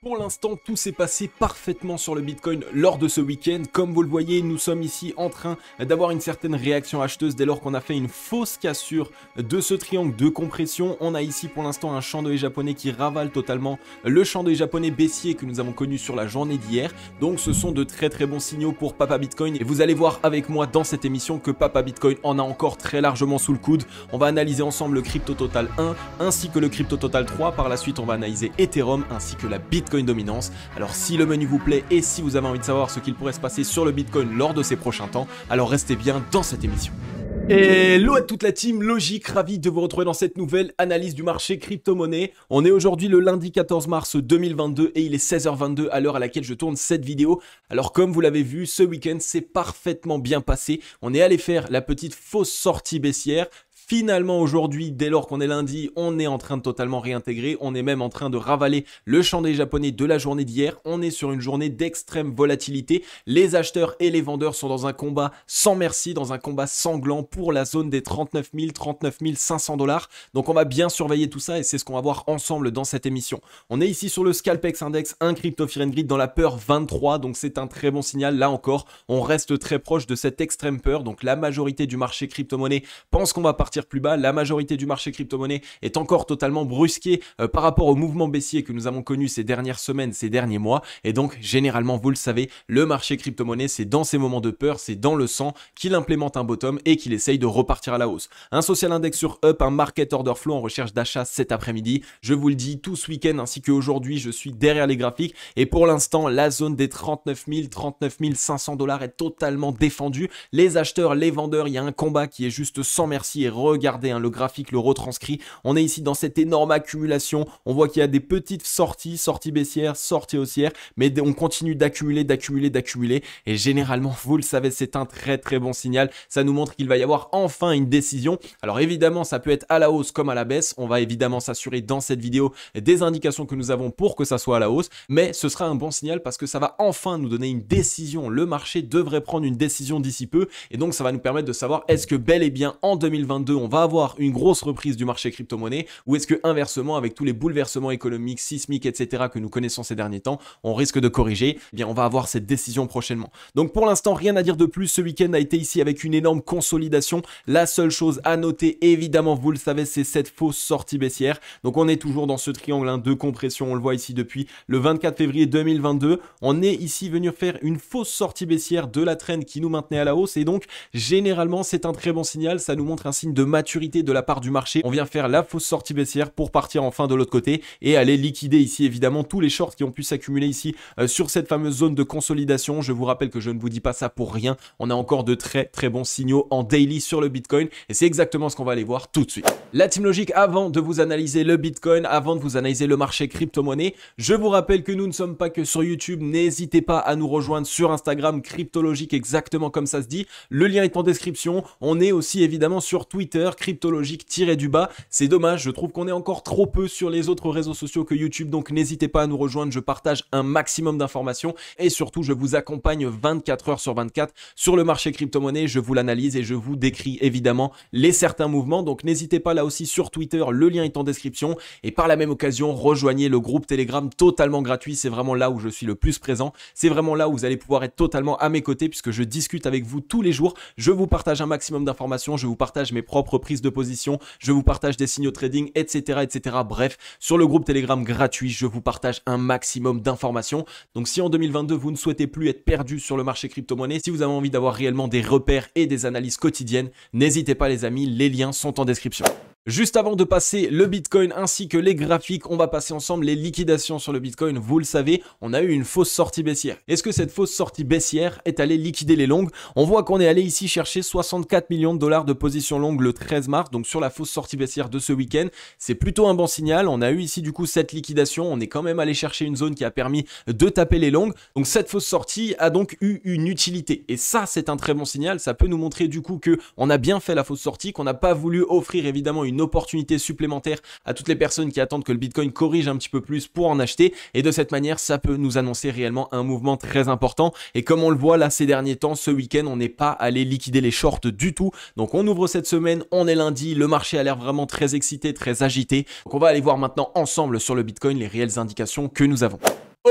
Pour l'instant, tout s'est passé parfaitement sur le Bitcoin lors de ce week-end. Comme vous le voyez, nous sommes ici en train d'avoir une certaine réaction acheteuse dès lors qu'on a fait une fausse cassure de ce triangle de compression. On a ici pour l'instant un chandelier japonais qui ravale totalement le chandelier japonais baissier que nous avons connu sur la journée d'hier. Donc ce sont de très bons signaux pour Papa Bitcoin. Et vous allez voir avec moi dans cette émission que Papa Bitcoin en a encore très largement sous le coude. On va analyser ensemble le Crypto Total 1 ainsi que le Crypto Total 3. Par la suite, on va analyser Ethereum ainsi que la Bitcoin dominance. Alors si le menu vous plaît et si vous avez envie de savoir ce qu'il pourrait se passer sur le Bitcoin lors de ces prochains temps, alors restez bien dans cette émission. Hello à toute la team Logique, ravi de vous retrouver dans cette nouvelle analyse du marché crypto-monnaie. On est aujourd'hui le lundi 14 mars 2022 et il est 16h22 à l'heure à laquelle je tourne cette vidéo. Alors comme vous l'avez vu, ce week-end s'est parfaitement bien passé. On est allé faire la petite fausse sortie baissière. Finalement aujourd'hui, dès lors qu'on est lundi, on est en train de totalement réintégrer, on est même en train de ravaler le chandelier japonais de la journée d'hier. On est sur une journée d'extrême volatilité. Les acheteurs et les vendeurs sont dans un combat sans merci, dans un combat sanglant pour la zone des 39 000, 39 500 $. Donc on va bien surveiller tout ça et c'est ce qu'on va voir ensemble dans cette émission. On est ici sur le Scalpex Index, un Crypto Fear and Greed dans la peur 23, donc c'est un très bon signal. Là encore, on reste très proche de cette extrême peur. Donc la majorité du marché crypto-monnaie pense qu'on va partir plus bas. La majorité du marché crypto-monnaie est encore totalement brusquée par rapport au mouvement baissier que nous avons connu ces dernières semaines, ces derniers mois. Et donc, généralement, vous le savez, le marché crypto-monnaie, c'est dans ces moments de peur, c'est dans le sang qu'il implémente un bottom et qu'il essaye de repartir à la hausse. Un social index sur Up, un market order flow en recherche d'achat cet après-midi. Je vous le dis, tout ce week-end ainsi qu'aujourd'hui, je suis derrière les graphiques et pour l'instant, la zone des 39 000, 39 500 $ est totalement défendue. Les acheteurs, les vendeurs, il y a un combat qui est juste sans merci et regardez le graphique le retranscrit. On est ici dans cette énorme accumulation. On voit qu'il y a des petites sorties baissières, sorties haussières, mais on continue d'accumuler. Et généralement, vous le savez, c'est un très bon signal. Ça nous montre qu'il va y avoir enfin une décision. Alors évidemment, ça peut être à la hausse comme à la baisse. On va évidemment s'assurer dans cette vidéo des indications que nous avons pour que ça soit à la hausse. Mais ce sera un bon signal parce que ça va enfin nous donner une décision. Le marché devrait prendre une décision d'ici peu. Et donc, ça va nous permettre de savoir est-ce que bel et bien en 2022, on va avoir une grosse reprise du marché crypto-monnaie ou est-ce que inversement avec tous les bouleversements économiques, sismiques, etc. que nous connaissons ces derniers temps, on risque de corriger. Eh bien, on va avoir cette décision prochainement. Donc pour l'instant, rien à dire de plus. Ce week-end a été ici avec une énorme consolidation. La seule chose à noter, évidemment, vous le savez, c'est cette fausse sortie baissière. Donc on est toujours dans ce triangle de compression. On le voit ici depuis le 24 février 2022. On est ici venu faire une fausse sortie baissière de la trend qui nous maintenait à la hausse et donc généralement c'est un très bon signal. Ça nous montre un signe de maturité de la part du marché. On vient faire la fausse sortie baissière pour partir enfin de l'autre côté et aller liquider ici évidemment tous les shorts qui ont pu s'accumuler ici sur cette fameuse zone de consolidation. Je vous rappelle que je ne vous dis pas ça pour rien. On a encore de très bons signaux en daily sur le Bitcoin et c'est exactement ce qu'on va aller voir tout de suite. La team Logique, avant de vous analyser le Bitcoin, avant de vous analyser le marché crypto-monnaie, je vous rappelle que nous ne sommes pas que sur YouTube. N'hésitez pas à nous rejoindre sur Instagram, Cryptologique, exactement comme ça se dit. Le lien est en description. On est aussi évidemment sur Twitter, Cryptologique-du-bas. C'est dommage, je trouve qu'on est encore trop peu sur les autres réseaux sociaux que YouTube, donc n'hésitez pas à nous rejoindre. Je partage un maximum d'informations et surtout, je vous accompagne 24 heures sur 24 sur le marché crypto-monnaie. Je vous l'analyse et je vous décris évidemment les certains mouvements. Donc n'hésitez pas là aussi sur Twitter, le lien est en description. Et par la même occasion, rejoignez le groupe Telegram totalement gratuit. C'est vraiment là où je suis le plus présent. C'est vraiment là où vous allez pouvoir être totalement à mes côtés puisque je discute avec vous tous les jours. Je vous partage un maximum d'informations. Je vous partage mes propres prises de position. Je vous partage des signaux trading, etc. Bref, sur le groupe Telegram gratuit, je vous partage un maximum d'informations. Donc si en 2022, vous ne souhaitez plus être perdu sur le marché crypto-monnaie, si vous avez envie d'avoir réellement des repères et des analyses quotidiennes, n'hésitez pas les amis, les liens sont en description. Juste avant de passer le Bitcoin ainsi que les graphiques, on va passer ensemble les liquidations sur le Bitcoin. Vous le savez, on a eu une fausse sortie baissière. Est-ce que cette fausse sortie baissière est allée liquider les longues? On voit qu'on est allé ici chercher 64 millions de dollars de position longue le 13 mars, donc sur la fausse sortie baissière de ce week-end. C'est plutôt un bon signal. On a eu ici du coup cette liquidation. On est quand même allé chercher une zone qui a permis de taper les longues. Donc cette fausse sortie a donc eu une utilité. Et ça, c'est un très bon signal. Ça peut nous montrer du coup que on a bien fait la fausse sortie, qu'on n'a pas voulu offrir évidemment une opportunité supplémentaire à toutes les personnes qui attendent que le Bitcoin corrige un petit peu plus pour en acheter. Et de cette manière, ça peut nous annoncer réellement un mouvement très important. Et comme on le voit là ces derniers temps, ce week-end, on n'est pas allé liquider les shorts du tout. Donc on ouvre cette semaine, on est lundi, le marché a l'air vraiment très excité, très agité. Donc on va aller voir maintenant ensemble sur le Bitcoin les réelles indications que nous avons.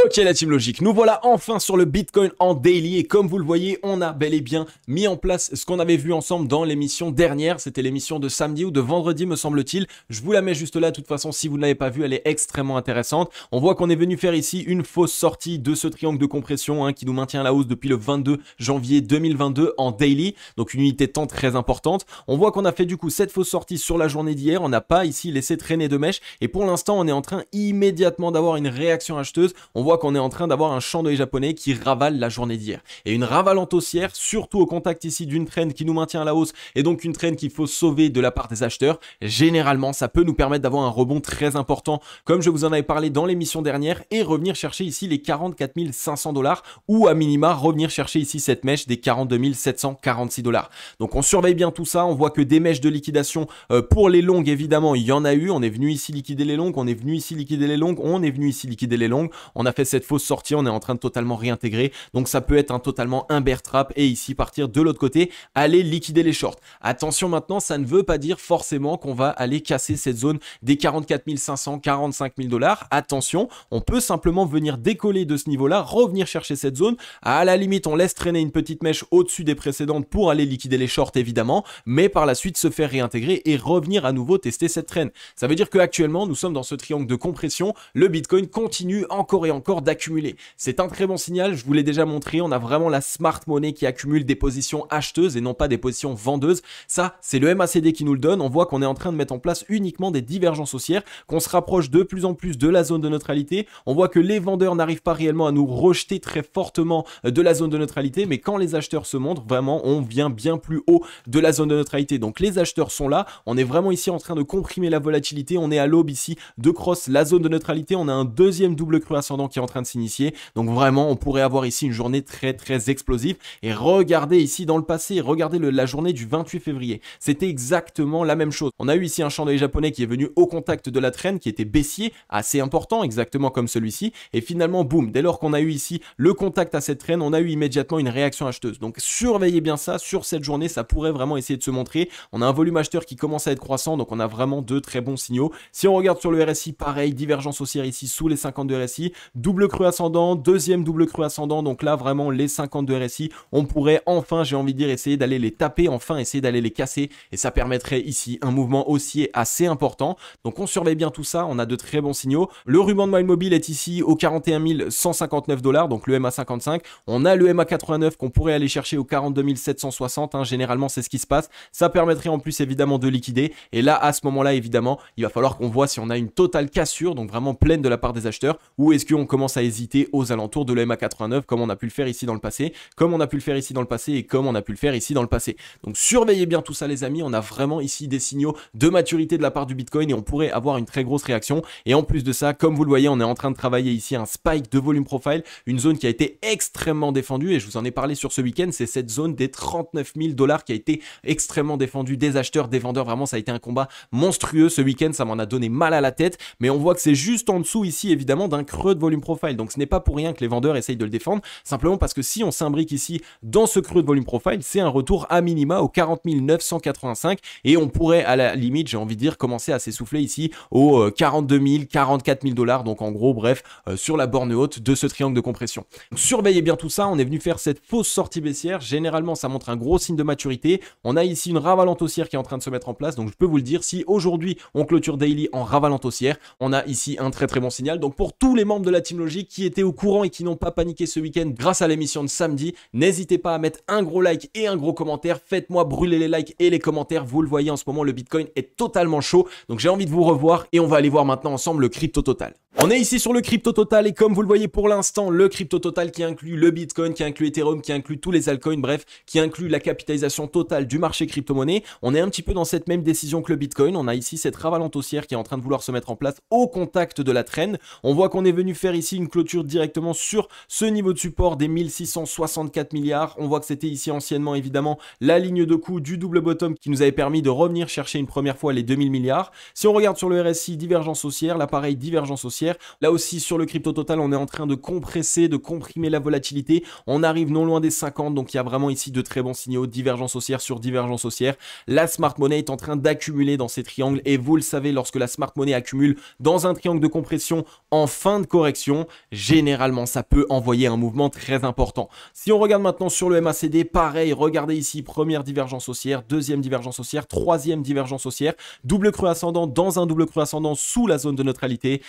Ok la team logique, nous voilà enfin sur le Bitcoin en daily et comme vous le voyez, on a bel et bien mis en place ce qu'on avait vu ensemble dans l'émission dernière, c'était l'émission de samedi ou de vendredi me semble-t-il. Je vous la mets juste là, de toute façon si vous ne l'avez pas vue, elle est extrêmement intéressante. On voit qu'on est venu faire ici une fausse sortie de ce triangle de compression qui nous maintient à la hausse depuis le 22 janvier 2022 en daily, donc une unité de temps très importante. On voit qu'on a fait du coup cette fausse sortie sur la journée d'hier, on n'a pas ici laissé traîner de mèche et pour l'instant on est en train immédiatement d'avoir une réaction acheteuse. On voit qu'on est en train d'avoir un champ d'œil japonais qui ravale la journée d'hier. Et une ravalante haussière, surtout au contact ici d'une trend qui nous maintient à la hausse et donc une trend qu'il faut sauver de la part des acheteurs. Généralement, ça peut nous permettre d'avoir un rebond très important, comme je vous en avais parlé dans l'émission dernière, et revenir chercher ici les 44 500 $ ou à minima revenir chercher ici cette mèche des 42 746 $. Donc on surveille bien tout ça. On voit que des mèches de liquidation pour les longues, évidemment, il y en a eu. On est venu ici liquider les longues, on est venu ici liquider les longues, on est venu ici liquider les longues. On a fait cette fausse sortie, on est en train de totalement réintégrer. Donc ça peut être un totalement un bear trap et ici partir de l'autre côté, aller liquider les shorts. Attention maintenant, ça ne veut pas dire forcément qu'on va aller casser cette zone des 44 500, 45 000 $. Attention, on peut simplement venir décoller de ce niveau-là, revenir chercher cette zone. À la limite, on laisse traîner une petite mèche au-dessus des précédentes pour aller liquider les shorts évidemment, mais par la suite se faire réintégrer et revenir à nouveau tester cette traîne. Ça veut dire qu'actuellement, nous sommes dans ce triangle de compression. Le Bitcoin continue encore et encore d'accumuler. C'est un très bon signal, je vous l'ai déjà montré, on a vraiment la smart money qui accumule des positions acheteuses et non pas des positions vendeuses. Ça, c'est le MACD qui nous le donne. On voit qu'on est en train de mettre en place uniquement des divergences haussières, qu'on se rapproche de plus en plus de la zone de neutralité. On voit que les vendeurs n'arrivent pas réellement à nous rejeter très fortement de la zone de neutralité, mais quand les acheteurs se montrent, vraiment, on vient bien plus haut de la zone de neutralité. Donc les acheteurs sont là, on est vraiment ici en train de comprimer la volatilité, on est à l'aube ici de cross la zone de neutralité, on a un deuxième double creux ascendant qui est en train de s'initier. Donc vraiment, on pourrait avoir ici une journée très explosive. Et regardez ici dans le passé, regardez la journée du 28 février. C'était exactement la même chose. On a eu ici un champ d'œil japonais qui est venu au contact de la traîne, qui était baissier, assez important, exactement comme celui-ci. Et finalement, boum, dès lors qu'on a eu ici le contact à cette traîne, on a eu immédiatement une réaction acheteuse. Donc surveillez bien ça, sur cette journée, ça pourrait vraiment essayer de se montrer. On a un volume acheteur qui commence à être croissant, donc on a vraiment de très bons signaux. Si on regarde sur le RSI, pareil, divergence haussière ici sous les 52 RSI, double creux ascendant, deuxième double creux ascendant, donc là vraiment les 52 RSI, on pourrait enfin, j'ai envie de dire, essayer d'aller les taper, enfin essayer d'aller les casser, et ça permettrait ici un mouvement haussier assez important. Donc on surveille bien tout ça, on a de très bons signaux. Le ruban de Mile Mobile est ici au 41 159 $, donc le MA55. On a le MA89 qu'on pourrait aller chercher au 42 760, généralement c'est ce qui se passe. Ça permettrait en plus évidemment de liquider, et là à ce moment-là évidemment, il va falloir qu'on voit si on a une totale cassure, donc vraiment pleine de la part des acheteurs, ou est-ce qu'on commence à hésiter aux alentours de le MA89 comme on a pu le faire ici dans le passé, comme on a pu le faire ici dans le passé et comme on a pu le faire ici dans le passé. Donc surveillez bien tout ça les amis, on a vraiment ici des signaux de maturité de la part du Bitcoin et on pourrait avoir une très grosse réaction. Et en plus de ça, comme vous le voyez, on est en train de travailler ici un spike de volume profile, une zone qui a été extrêmement défendue et je vous en ai parlé sur ce week-end, c'est cette zone des 39 000 $ qui a été extrêmement défendue des acheteurs, des vendeurs. Vraiment ça a été un combat monstrueux ce week-end, ça m'en a donné mal à la tête, mais on voit que c'est juste en dessous ici évidemment d'un creux de volume profile. Donc ce n'est pas pour rien que les vendeurs essayent de le défendre, simplement parce que si on s'imbrique ici dans ce creux de volume profile, c'est un retour à minima aux 40 985 et on pourrait à la limite, j'ai envie de dire, commencer à s'essouffler ici aux 42 000, 44 000 $. Donc en gros, bref, sur la borne haute de ce triangle de compression. Donc, surveillez bien tout ça, on est venu faire cette fausse sortie baissière. Généralement, ça montre un gros signe de maturité. On a ici une ravalante haussière qui est en train de se mettre en place. Donc je peux vous le dire, si aujourd'hui on clôture daily en ravalante haussière, on a ici un très bon signal. Donc pour tous les membres de la Team Logique qui étaient au courant et qui n'ont pas paniqué ce week-end grâce à l'émission de samedi, n'hésitez pas à mettre un gros like et un gros commentaire. Faites-moi brûler les likes et les commentaires. Vous le voyez en ce moment, le Bitcoin est totalement chaud. Donc j'ai envie de vous revoir et on va aller voir maintenant ensemble le crypto total. On est ici sur le crypto total et comme vous le voyez pour l'instant, le crypto total qui inclut le Bitcoin, qui inclut Ethereum, qui inclut tous les altcoins, bref, qui inclut la capitalisation totale du marché crypto-monnaie. On est un petit peu dans cette même décision que le Bitcoin. On a ici cette ravalante haussière qui est en train de vouloir se mettre en place au contact de la traîne. On voit qu'on est venu faire ici une clôture directement sur ce niveau de support des 1664 milliards. On voit que c'était ici anciennement évidemment la ligne de coup du double bottom qui nous avait permis de revenir chercher une première fois les 2000 milliards. Si on regarde sur le RSI, divergence haussière, là pareil, divergence haussière. Là aussi sur le crypto total, on est en train de compresser, de comprimer la volatilité. On arrive non loin des 50, donc il y a vraiment ici de très bons signaux, divergence haussière sur divergence haussière. La smart money est en train d'accumuler dans ces triangles et vous le savez, lorsque la smart money accumule dans un triangle de compression en fin de correction, correction, généralement ça peut envoyer un mouvement très important. Si on regarde maintenant sur le MACD, pareil, regardez ici, première divergence haussière, deuxième divergence haussière, troisième divergence haussière, double creux ascendant dans un double creux ascendant sous la zone de neutralité.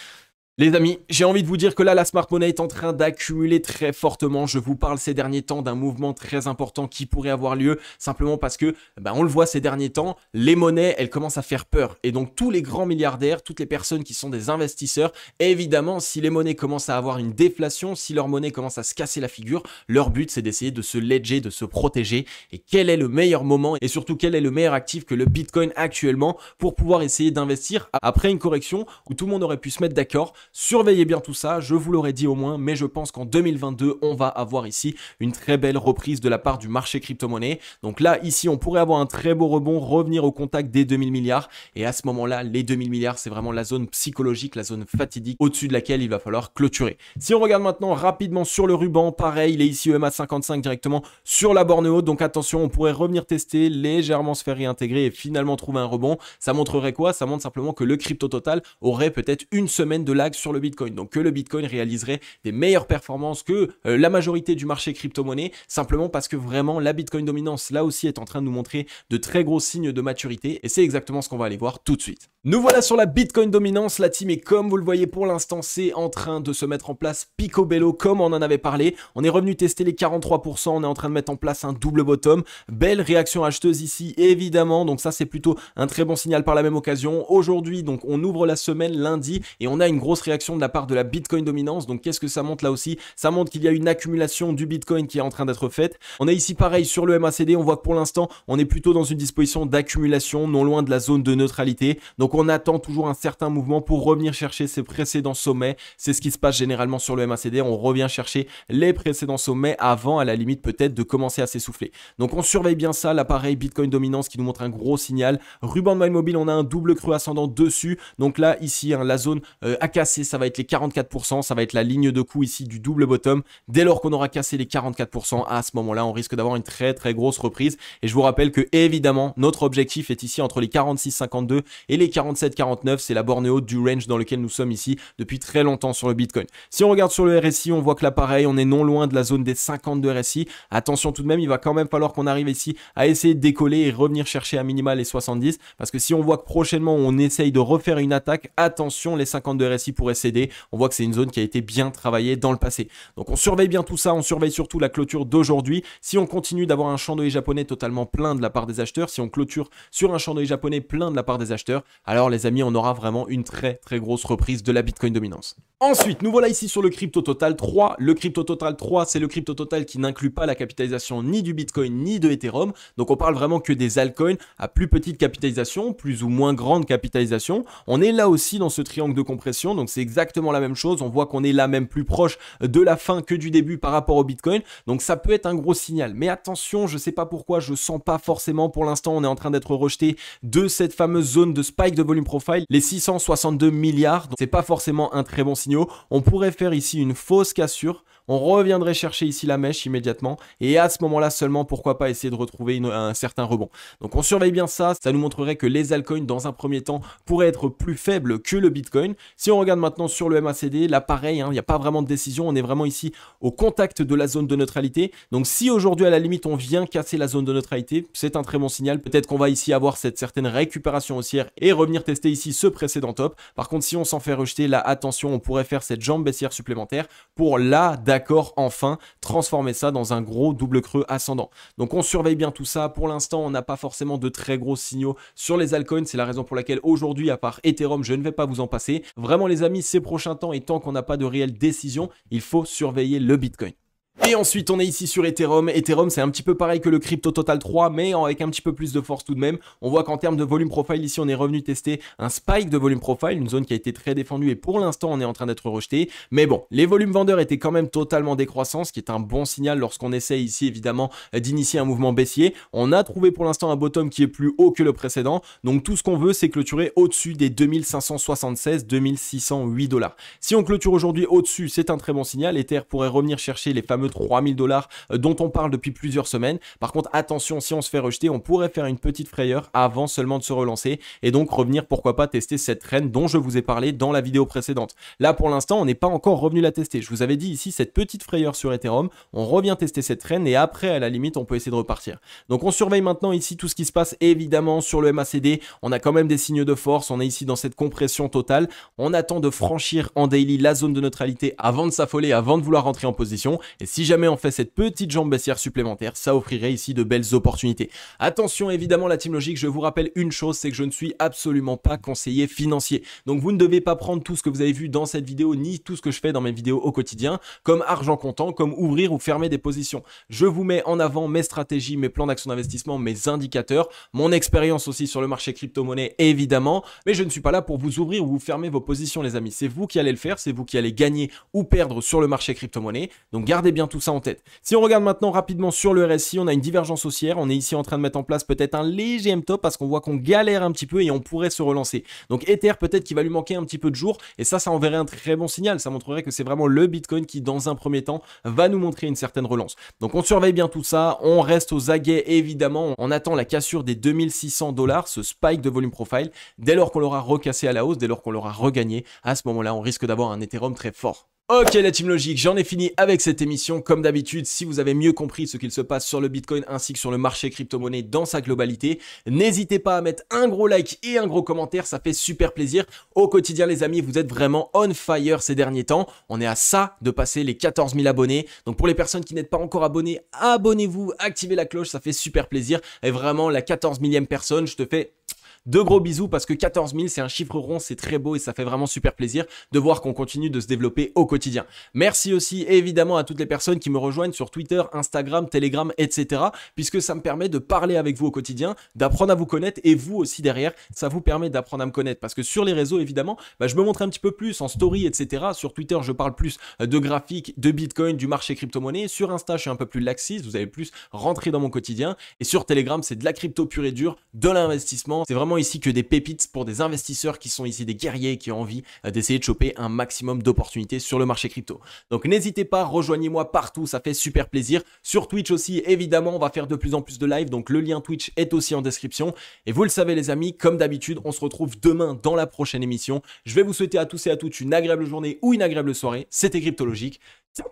Les amis, j'ai envie de vous dire que là, la Smart Money est en train d'accumuler très fortement. Je vous parle ces derniers temps d'un mouvement très important qui pourrait avoir lieu simplement parce que, on le voit ces derniers temps, les monnaies, elles commencent à faire peur. Et donc, tous les grands milliardaires, toutes les personnes qui sont des investisseurs, évidemment, si les monnaies commencent à avoir une déflation, si leur monnaie commence à se casser la figure, leur but, c'est d'essayer de se ledger, de se protéger. Et quel est le meilleur moment et surtout, quel est le meilleur actif que le Bitcoin actuellement pour pouvoir essayer d'investir après une correction où tout le monde aurait pu se mettre d'accord. Surveillez bien tout ça, je vous l'aurais dit au moins, mais je pense qu'en 2022, on va avoir ici une très belle reprise de la part du marché crypto-monnaie. Donc là, ici, on pourrait avoir un très beau rebond, revenir au contact des 2000 milliards. Et à ce moment-là, les 2000 milliards, c'est vraiment la zone psychologique, la zone fatidique, au-dessus de laquelle il va falloir clôturer. Si on regarde maintenant rapidement sur le ruban, pareil, il est ici EMA 55 directement sur la borne haute. Donc attention, on pourrait revenir tester, légèrement se faire réintégrer et finalement trouver un rebond. Ça montrerait quoi? Ça montre simplement que le crypto total aurait peut-être une semaine de lag sur le Bitcoin, donc que le Bitcoin réaliserait des meilleures performances que la majorité du marché crypto-monnaie, simplement parce que vraiment la Bitcoin dominance là aussi est en train de nous montrer de très gros signes de maturité et c'est exactement ce qu'on va aller voir tout de suite. Nous voilà sur la Bitcoin dominance, la team, et comme vous le voyez pour l'instant, c'est en train de se mettre en place picobello comme on en avait parlé. On est revenu tester les 43%, on est en train de mettre en place un double bottom. Belle réaction acheteuse ici, évidemment, donc ça c'est plutôt un très bon signal par la même occasion. Aujourd'hui, donc on ouvre la semaine lundi et on a une grosse réaction de la part de la Bitcoin dominance. Donc qu'est-ce que ça montre là aussi? Ça montre qu'il y a une accumulation du Bitcoin qui est en train d'être faite. On est ici pareil sur le MACD, on voit que pour l'instant, on est plutôt dans une disposition d'accumulation, non loin de la zone de neutralité. Donc on attend toujours un certain mouvement pour revenir chercher ses précédents sommets. C'est ce qui se passe généralement sur le MACD. On revient chercher les précédents sommets avant, à la limite peut-être, de commencer à s'essouffler. Donc on surveille bien ça, l'appareil Bitcoin dominance qui nous montre un gros signal. Ruban de Mile Mobile, on a un double creux ascendant dessus. Donc là, ici, la zone à casser, ça va être les 44%. Ça va être la ligne de coup ici du double bottom. Dès lors qu'on aura cassé les 44%, à ce moment-là, on risque d'avoir une très très grosse reprise. Et je vous rappelle que évidemment, notre objectif est ici entre les 46,52 et les 47,49. C'est la borne haute du range dans lequel nous sommes ici depuis très longtemps sur le Bitcoin. Si on regarde sur le RSI, on voit que là pareil, on est non loin de la zone des 52 RSI. Attention tout de même, il va quand même falloir qu'on arrive ici à essayer de décoller et revenir chercher à minima les 70, parce que si on voit que prochainement on essaye de refaire une attaque, attention, les 52 RSI pourraient céder. On voit que c'est une zone qui a été bien travaillée dans le passé. Donc on surveille bien tout ça, on surveille surtout la clôture d'aujourd'hui. Si on continue d'avoir un chandelier japonais totalement plein de la part des acheteurs, si on clôture sur un chandelier japonais plein de la part des acheteurs, alors les amis, on aura vraiment une très très grosse reprise de la Bitcoin dominance. Ensuite, nous voilà ici sur le Crypto Total 3. Le Crypto Total 3, c'est le Crypto Total qui n'inclut pas la capitalisation ni du Bitcoin ni de Ethereum. Donc on parle vraiment que des altcoins à plus petite capitalisation, plus ou moins grande capitalisation. On est là aussi dans ce triangle de compression, donc c'est exactement la même chose. On voit qu'on est là même plus proche de la fin que du début par rapport au Bitcoin. Donc ça peut être un gros signal. Mais attention, je ne sais pas pourquoi, je sens pas forcément pour l'instant, on est en train d'être rejeté de cette fameuse zone de spike de volume profile, les 662 milliards. Donc c'est pas forcément un très bon signal. On pourrait faire ici une fausse cassure. On reviendrait chercher ici la mèche immédiatement et à ce moment-là seulement, pourquoi pas essayer de retrouver un certain rebond. Donc on surveille bien ça, ça nous montrerait que les altcoins dans un premier temps pourraient être plus faibles que le Bitcoin. Si on regarde maintenant sur le MACD, là pareil, il n'y a pas vraiment de décision, on est vraiment ici au contact de la zone de neutralité. Donc si aujourd'hui à la limite on vient casser la zone de neutralité, c'est un très bon signal. Peut-être qu'on va ici avoir cette certaine récupération haussière et revenir tester ici ce précédent top. Par contre, si on s'en fait rejeter, là attention, on pourrait faire cette jambe baissière supplémentaire pour là, d'accord, enfin transformer ça dans un gros double creux ascendant. Donc on surveille bien tout ça. Pour l'instant, on n'a pas forcément de très gros signaux sur les altcoins. C'est la raison pour laquelle aujourd'hui, à part Ethereum, je ne vais pas vous en passer. Vraiment les amis, ces prochains temps et tant qu'on n'a pas de réelle décision, il faut surveiller le Bitcoin. Et ensuite, on est ici sur Ethereum. Ethereum, c'est un petit peu pareil que le Crypto Total 3, mais avec un petit peu plus de force tout de même. On voit qu'en termes de volume profile, ici, on est revenu tester un spike de volume profile, une zone qui a été très défendue et pour l'instant, on est en train d'être rejeté. Mais bon, les volumes vendeurs étaient quand même totalement décroissants, ce qui est un bon signal lorsqu'on essaie ici, évidemment, d'initier un mouvement baissier. On a trouvé pour l'instant un bottom qui est plus haut que le précédent. Donc, tout ce qu'on veut, c'est clôturer au-dessus des 2576, 2608 $. Si on clôture aujourd'hui au-dessus, c'est un très bon signal. Ether pourrait revenir chercher les fameux fameux 3000 $ dont on parle depuis plusieurs semaines. Par contre, attention, si on se fait rejeter, on pourrait faire une petite frayeur avant seulement de se relancer et donc revenir, pourquoi pas, tester cette traîne dont je vous ai parlé dans la vidéo précédente. Là, pour l'instant, on n'est pas encore revenu la tester. Je vous avais dit ici, cette petite frayeur sur Ethereum, on revient tester cette traîne et après, à la limite, on peut essayer de repartir. Donc, on surveille maintenant ici tout ce qui se passe évidemment sur le MACD. On a quand même des signes de force. On est ici dans cette compression totale. On attend de franchir en daily la zone de neutralité avant de s'affoler, avant de vouloir rentrer en position. Et si jamais on fait cette petite jambe baissière supplémentaire, ça offrirait ici de belles opportunités. Attention, évidemment, la team logique, je vous rappelle une chose, c'est que je ne suis absolument pas conseiller financier. Donc, vous ne devez pas prendre tout ce que vous avez vu dans cette vidéo, ni tout ce que je fais dans mes vidéos au quotidien, comme argent comptant, comme ouvrir ou fermer des positions. Je vous mets en avant mes stratégies, mes plans d'action d'investissement, mes indicateurs, mon expérience aussi sur le marché crypto-monnaie, évidemment, mais je ne suis pas là pour vous ouvrir ou vous fermer vos positions, les amis. C'est vous qui allez le faire, c'est vous qui allez gagner ou perdre sur le marché crypto-monnaie. Donc, gardez bien tout ça en tête. Si on regarde maintenant rapidement sur le RSI, on a une divergence haussière. On est ici en train de mettre en place peut-être un léger M-top parce qu'on voit qu'on galère un petit peu et on pourrait se relancer. Donc, Ether, peut-être qu'il va lui manquer un petit peu de jours et ça enverrait un très bon signal. Ça montrerait que c'est vraiment le Bitcoin qui, dans un premier temps, va nous montrer une certaine relance. Donc, on surveille bien tout ça. On reste aux aguets, évidemment. On attend la cassure des 2600 $, ce spike de volume profile. Dès lors qu'on l'aura recassé à la hausse, dès lors qu'on l'aura regagné, à ce moment-là, on risque d'avoir un Ethereum très fort. Ok la team logique, j'en ai fini avec cette émission. Comme d'habitude, si vous avez mieux compris ce qu'il se passe sur le Bitcoin ainsi que sur le marché crypto-monnaie dans sa globalité, n'hésitez pas à mettre un gros like et un gros commentaire, ça fait super plaisir. Au quotidien les amis, vous êtes vraiment on fire ces derniers temps. On est à ça de passer les 14 000 abonnés. Donc pour les personnes qui n'êtes pas encore abonnées, abonnez-vous, activez la cloche, ça fait super plaisir. Et vraiment la 14 000e personne, je te fais de gros bisous parce que 14 000 c'est un chiffre rond, c'est très beau et ça fait vraiment super plaisir de voir qu'on continue de se développer au quotidien. Merci aussi évidemment à toutes les personnes qui me rejoignent sur Twitter, Instagram, Telegram, etc. puisque ça me permet de parler avec vous au quotidien, d'apprendre à vous connaître et vous aussi derrière, ça vous permet d'apprendre à me connaître parce que sur les réseaux évidemment, je me montre un petit peu plus en story, etc. Sur Twitter, je parle plus de graphiques, de Bitcoin, du marché crypto-monnaie. Sur Insta, je suis un peu plus laxiste, vous allez plus rentrer dans mon quotidien et sur Telegram, c'est de la crypto pure et dure, de l'investissement. C'est vraiment ici que des pépites pour des investisseurs qui sont ici des guerriers qui ont envie d'essayer de choper un maximum d'opportunités sur le marché crypto. Donc n'hésitez pas, rejoignez-moi partout, ça fait super plaisir. Sur Twitch aussi, évidemment, on va faire de plus en plus de live, donc le lien Twitch est aussi en description. Et vous le savez les amis, comme d'habitude, on se retrouve demain dans la prochaine émission. Je vais vous souhaiter à tous et à toutes une agréable journée ou une agréable soirée. C'était Cryptologique. Ciao.